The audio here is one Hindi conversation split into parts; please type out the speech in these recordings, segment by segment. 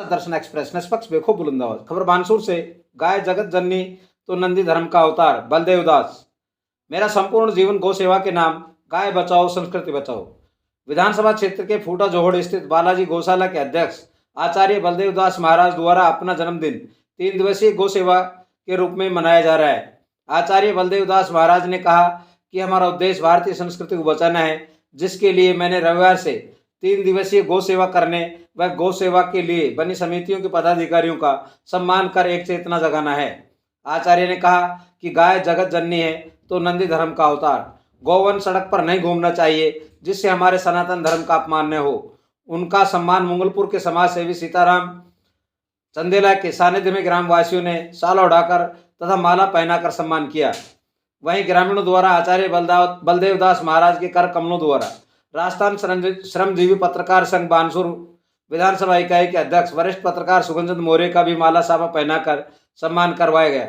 दर्शन एक्सप्रेस निष्पक्ष बेखो बुलंदाबाद। खबर बानसूर से। गाय जगत जननी तो नंदी धर्म का अवतार बलदेव दास। मेरा संपूर्ण जीवन गौ सेवा के नाम। गाय बचाओ संस्कृति बचाओ। विधानसभा क्षेत्र के फूटा जोहड़ स्थित बालाजी गौशाला के अध्यक्ष आचार्य बलदेव दास महाराज द्वारा अपना जन्मदिन 3 दिवसीय गौ सेवा के रूप में मनाया जा रहा है। आचार्य बलदेव दास महाराज ने कहा कि हमारा उद्देश्य भारतीय संस्कृति को बचाना है, जिसके लिए मैंने रविवार से 3 दिवसीय गौ सेवा करने व गौ सेवा के लिए बनी समितियों के पदाधिकारियों का सम्मान कर एक चेतना जगाना है। आचार्य ने कहा कि गाय जगत जननी है तो नंदी धर्म का अवतार। गौवन सड़क पर नहीं घूमना चाहिए, जिससे हमारे सनातन धर्म का अपमान न हो। उनका सम्मान मंगलपुर के समाज सेवी सीताराम चंदेला के सानिध्य में ग्रामवासियों ने साला उड़ाकर तथा माला पहनाकर सम्मान किया। वहीं ग्रामीणों द्वारा आचार्य बलदेव दास महाराज के कर कमलों द्वारा राजस्थान श्रमजीवी पत्रकार संघ बानसूर विधानसभा इकाई के अध्यक्ष वरिष्ठ पत्रकार सुगंधचंद मौर्य का भी माला साफा पहनाकर सम्मान करवाया गया।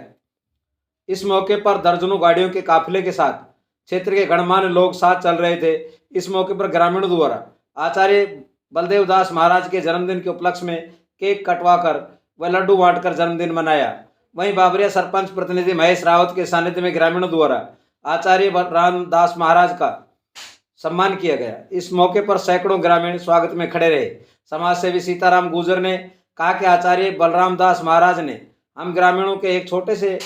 इस मौके पर दर्जनों गाड़ियों के काफिले के साथ क्षेत्र के गणमान्य लोग साथ चल रहे थे। इस मौके पर ग्रामीणों द्वारा आचार्य बलदेव दास महाराज के जन्मदिन के उपलक्ष्य में केक कटवाकर व लड्डू बांटकर जन्मदिन मनाया। वहीं बाबरिया सरपंच प्रतिनिधि महेश रावत के सानिध्य में ग्रामीणों द्वारा आचार्य बलराम दास महाराज का सम्मान किया गया। इस मौके पर सैकड़ों ग्रामीण स्वागत में खड़े रहे। समाज सेवी सीताराम गुर्जर ने कहा कि आचार्य बलराम दास महाराज ने हम ग्रामीणों के एक छोटे से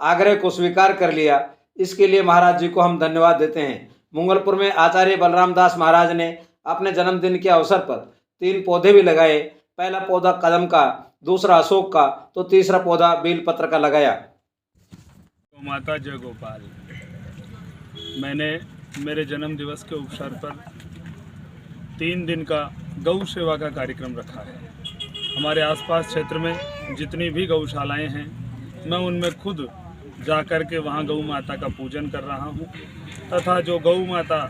आग्रह को स्वीकार कर लिया। इसके लिए महाराज जी को हम धन्यवाद देते हैं। मंगलपुर में आचार्य बलराम दास महाराज ने अपने जन्मदिन के अवसर पर 3 पौधे भी लगाए। पहला पौधा कदम का, दूसरा अशोक का तो तीसरा पौधा बेलपत्र का लगाया। माता जय गोपाल। मैंने मेरे जन्म दिवस के अवसर पर 3 दिन का गौ सेवा का कार्यक्रम रखा है। हमारे आसपास क्षेत्र में जितनी भी गौशालाएं हैं, मैं उनमें खुद जाकर के वहां गौ माता का पूजन कर रहा हूं तथा जो गौ माता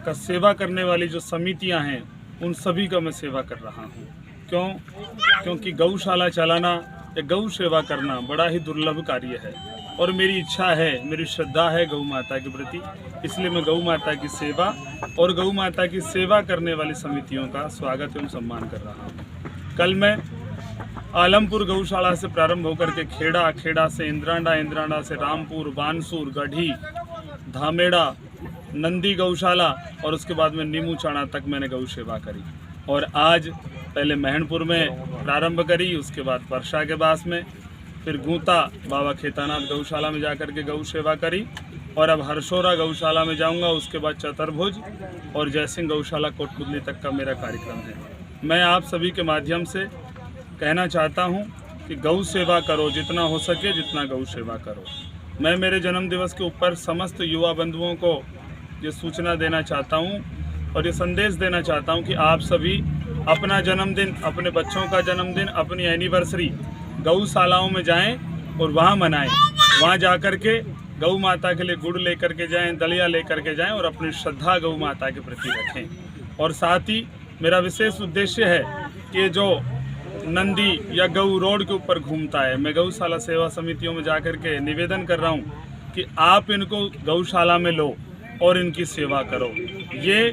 का सेवा करने वाली जो समितियां हैं, उन सभी का मैं सेवा कर रहा हूं। क्योंकि गौशाला चलाना या गौ सेवा करना बड़ा ही दुर्लभ कार्य है और मेरी इच्छा है, मेरी श्रद्धा है गौ माता के प्रति। इसलिए मैं गौ माता की सेवा और गौ माता की सेवा करने वाली समितियों का स्वागत एवं सम्मान कर रहा हूँ। कल मैं आलमपुर गौशाला से प्रारंभ होकर के खेड़ा से इंद्रांडा से रामपुर, बानसूर, गढ़ी, धामेड़ा, नंदी गौशाला और उसके बाद में नीमूचाणा तक मैंने गौ सेवा करी। और आज पहले महनपुर में प्रारंभ करी, उसके बाद परसा के पास में, फिर गूंता बाबा खेतानाथ गौशाला में जाकर के गौ सेवा करी और अब हरसोरा गौशाला में जाऊंगा। उसके बाद चतुर्भुज और जयसिंह गौशाला कोटपुतली तक का मेरा कार्यक्रम है। मैं आप सभी के माध्यम से कहना चाहता हूं कि गौ सेवा करो, जितना हो सके जितना गौ सेवा करो। मैं मेरे जन्म दिवस के ऊपर समस्त युवा बंधुओं को ये सूचना देना चाहता हूं और ये संदेश देना चाहता हूं कि आप सभी अपना जन्मदिन, अपने बच्चों का जन्मदिन, अपनी एनिवर्सरी गौशालाओं में जाएं और वहां मनाएं। वहां जाकर के गौ माता के लिए गुड़ लेकर के जाएं, दलिया लेकर के जाएं और अपनी श्रद्धा गौ माता के प्रति रखें। और साथ ही मेरा विशेष उद्देश्य है कि जो नंदी या गौ रोड के ऊपर घूमता है, मैं गौशाला सेवा समितियों में जाकर के निवेदन कर रहा हूं कि आप इनको गौशाला में लो और इनकी सेवा करो। ये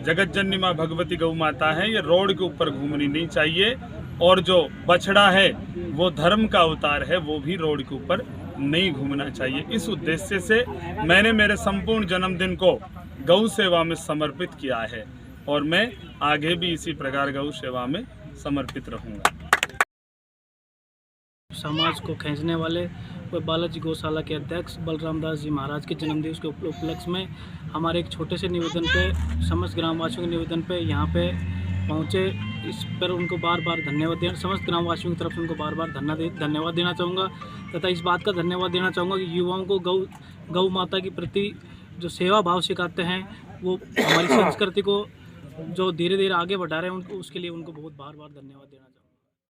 जगत जननी माँ भगवती गौ माता है, ये रोड के ऊपर घूमनी नहीं चाहिए। और जो बछड़ा है वो धर्म का अवतार है, वो भी रोड के ऊपर नहीं घूमना चाहिए। इस उद्देश्य से मैंने मेरे संपूर्ण जन्मदिन को गौ सेवा में समर्पित किया है और मैं आगे भी इसी प्रकार गौ सेवा में समर्पित रहूँगा। समाज को खींचने वाले व बालाजी गौशाला के अध्यक्ष बलराम दास जी महाराज के जन्मदिवस के उपलक्ष्य में हमारे एक छोटे से निवेदन पे, समस्त ग्रामवासियों के निवेदन पे यहाँ पे पहुँचे। इस पर उनको बार बार धन्यवाद देना, समस्त ग्रामवासियों की तरफ से उनको बार बार धन्यवाद देना चाहूँगा तथा इस बात का धन्यवाद देना चाहूँगा कि युवाओं को गौ माता के प्रति जो सेवा भाव सिखाते हैं, वो हमारी संस्कृति को जो धीरे धीरे आगे बढ़ा रहे हैं, उनको उसके लिए उनको बहुत बार बार धन्यवाद देना चाहूँगा।